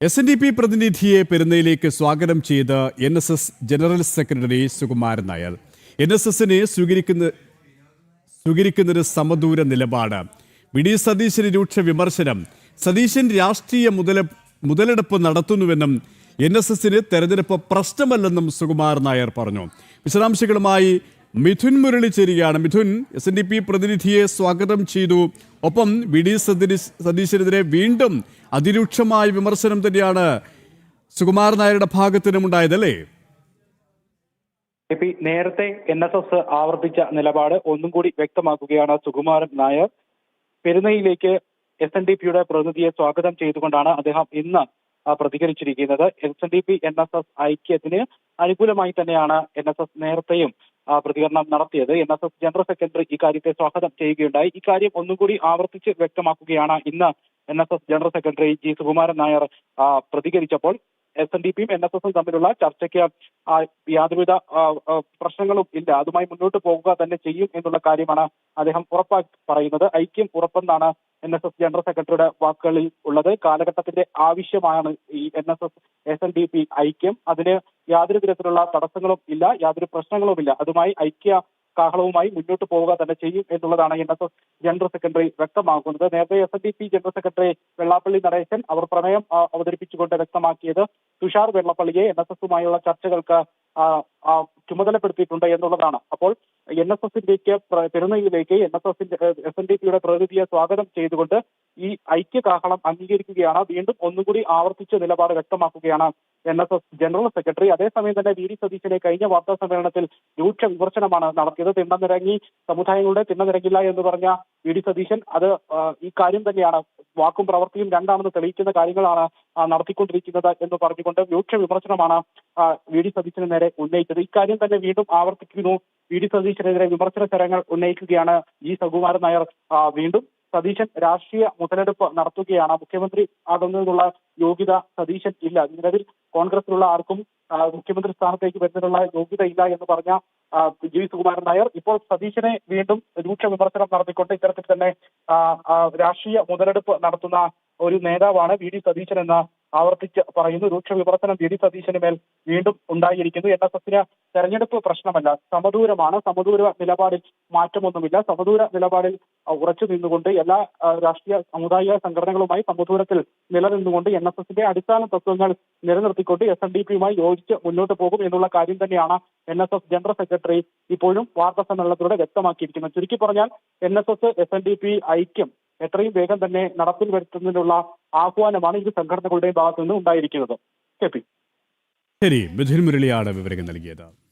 SNDP പ്രതിനിധിയെ പെരുന്നയിലേക്ക് സ്വാഗതം ചെയ്ത് NSS general secretary Sukumaran Nair. NSSനെ സ്വീകരിക്കുന്നത് സമദൂര നിലപാട്. വി.ഡി. സതീശന് രൂക്ഷ വിമർശനം. സതീശൻ രാഷ്ട്രീയ മുതലെടുപ്പ് നടത്തുന്നുവെന്നും NSSന് തെരഞ്ഞെടുപ്പ് പ്രശ്നമല്ലെന്നും സുകുമാരൻ നായർ പറഞ്ഞു. വിശദാംശങ്ങളുമായി മിഥുൻ മുരളി ചേരുകയാണ്. മിഥുൻ, SNDP പ്രതിനിധിയെ സ്വാഗതം ചെയ്തു. ഒപ്പം വി.ഡി. സതീശനെതിരെ വീണ്ടും അതിരൂക്ഷമായ വിമർശനം തന്നെയാണ് സുകുമാരൻ നായരുടെ ഭാഗത്തിനും ഉണ്ടായതല്ലേ? നേരത്തെ NSS ആവർത്തിച്ച നിലപാട് ഒന്നും കൂടി വ്യക്തമാക്കുകയാണ് സുകുമാരൻ നായർ. പെരുന്നയിലേക്ക് SNDPയുടെ പ്രതിനിധിയെ സ്വാഗതം ചെയ്തുകൊണ്ടാണ് അദ്ദേഹം ഇന്ന് പ്രതികരിച്ചിരിക്കുന്നത്. SNDP NSS ഐക്യത്തിന് അനുകൂലമായി തന്നെയാണ് NSS നേരത്തെയും പ്രതികരണം നടത്തിയത്. NSS ജനറൽ സെക്രട്ടറി ഇക്കാര്യത്തെ സ്വാഗതം ചെയ്യുകയുണ്ടായി. ഇക്കാര്യം ഒന്നുകൂടി ആവർത്തിച്ച് വ്യക്തമാക്കുകയാണ് ഇന്ന് NSS general secretary G. Sukumaran Nair പ്രതികരിച്ചപ്പോൾ. SNDPയും NSSും തമ്മിലുള്ള ചർച്ചയ്ക്ക് യാതൊരുവിധ പ്രശ്നങ്ങളും ഇല്ല, അതുമായി മുന്നോട്ട് പോകുക തന്നെ ചെയ്യും എന്നുള്ള കാര്യമാണ് അദ്ദേഹം ഉറപ്പാക്കി പറയുന്നത്. ഐക്യം ഉറപ്പെന്നാണ് NSS ജനറൽ സെക്രട്ടറിയുടെ വാക്കുകളിൽ ഉള്ളത്. കാലഘട്ടത്തിന്റെ ആവശ്യമാണ് ഈ NSS SNDP ഐക്യം. അതിന് യാതൊരു തരത്തിലുള്ള തടസ്സങ്ങളും ഇല്ല, യാതൊരു പ്രശ്നങ്ങളും ഇല്ല. അതുമായി ഐക്യ കാഹളവുമായി മുന്നോട്ട് പോവുക തന്നെ ചെയ്യും എന്നുള്ളതാണ് NSS ജനറൽ സെക്രട്ടറി വ്യക്തമാക്കുന്നത്. നേരത്തെ SNDP general secretary Vellappally Natesan അവർ പ്രമേയം അവതരിപ്പിച്ചുകൊണ്ട് വ്യക്തമാക്കിയത് തുഷാർ വെള്ളപ്പള്ളിയെ NSSുമായുള്ള ചർച്ചകൾക്ക് ചുമതലപ്പെടുത്തിയിട്ടുണ്ട് എന്നുള്ളതാണ്. അപ്പോൾ NSSിലേക്ക് പെരുന്നയിലേക്ക് SNDPയുടെ പ്രതിനിധിയെ സ്വാഗതം ചെയ്തുകൊണ്ട് ഈ ഐക്യകാഹളം അംഗീകരിക്കുകയാണ്. വീണ്ടും ഒന്നുകൂടി ആവർത്തിച്ച നിലപാട് വ്യക്തമാക്കുകയാണ് NSS ജനറൽ സെക്രട്ടറി. അതേസമയം തന്നെ വി.ഡി. സതീശനെ കഴിഞ്ഞ വാർത്താ സമ്മേളനത്തിൽ രൂക്ഷ വിമർശനമാണ് നടത്തിയത്. തിണ്ണനിറങ്ങി സമുദായങ്ങളുടെ തിണ്ണനിറങ്ങില്ല എന്ന് പറഞ്ഞ വി.ഡി. സതീശൻ അത് ഈ കാര്യം തന്നെയാണ്, വാക്കും പ്രവൃത്തിയും രണ്ടാണെന്ന് തെളിയിക്കുന്ന കാര്യങ്ങളാണ് നടത്തിക്കൊണ്ടിരിക്കുന്നത് എന്ന് പറഞ്ഞുകൊണ്ട് രൂക്ഷ വിമർശനമാണ് വി.ഡി. സതീശന് നേരെ ഉന്നയിച്ചത്. ഇക്കാര്യം തന്നെ വീണ്ടും ആവർത്തിക്കുന്നു. വി.ഡി. സതീശനെതിരെ വിമർശന സ്വരങ്ങൾ ഉന്നയിക്കുകയാണ് G. സുകുമാരൻ നായർ. വീണ്ടും സതീശൻ രാഷ്ട്രീയ മുതലെടുപ്പ് നടത്തുകയാണ്. മുഖ്യമന്ത്രി ആകുന്നതിനുള്ള യോഗ്യത സതീശൻ ഇല്ല. നിലവിൽ കോൺഗ്രസിലുള്ള ആർക്കും മുഖ്യമന്ത്രി സ്ഥാനത്തേക്ക് വരുന്നതിനുള്ള യോഗ്യത ഇല്ല എന്ന് പറഞ്ഞ G. സുകുമാരൻ നായർ ഇപ്പോൾ സതീശനെ വീണ്ടും രൂക്ഷ വിമർശനം നടത്തിക്കൊണ്ട് ഇത്തരത്തിൽ തന്നെ രാഷ്ട്രീയ മുതലെടുപ്പ് നടത്തുന്ന ഒരു നേതാവാണ് വി.ഡി. സതീശൻ എന്ന് ആവർത്തിച്ച് പറയുന്നു. രൂക്ഷ വിമർശനം വി.ഡി. സതീശന് മേൽ വീണ്ടും ഉണ്ടായിരിക്കുന്നു. NSSന് തെരഞ്ഞെടുപ്പ് പ്രശ്നമല്ല, സമദൂരമാണ്. സമദൂര നിലപാടിൽ മാറ്റമൊന്നുമില്ല. സമദൂര നിലപാടിൽ ഉറച്ചു നിന്നുകൊണ്ട് എല്ലാ രാഷ്ട്രീയ സമുദായ സംഘടനകളുമായി സമദൂരത്തിൽ നിലനിന്നുകൊണ്ട് NSSന്റെ അടിസ്ഥാന തത്വങ്ങൾ നിലനിർത്തിക്കൊണ്ട് SNDPയുമായി യോജിച്ച് മുന്നോട്ട് പോകും എന്നുള്ള കാര്യം തന്നെയാണ് NSS ജനറൽ സെക്രട്ടറി ഇപ്പോഴും വാർത്താ സമ്മേളനത്തിലൂടെ വ്യക്തമാക്കിയിരിക്കുന്നത്. ചുരുക്കി പറഞ്ഞാൽ NSS SNDP ഐക്യം എത്രയും വേഗം തന്നെ നടപ്പിൽ വരുത്തുന്നതിനുള്ള ആഹ്വാനമാണ് ഇരു സംഘടനകളുടെയും ഭാഗത്തു നിന്ന് ഉണ്ടായിരിക്കുന്നത്. ശരി, മിഥുൻ മുരളിയാണ് വിവരങ്ങൾ നൽകിയത്.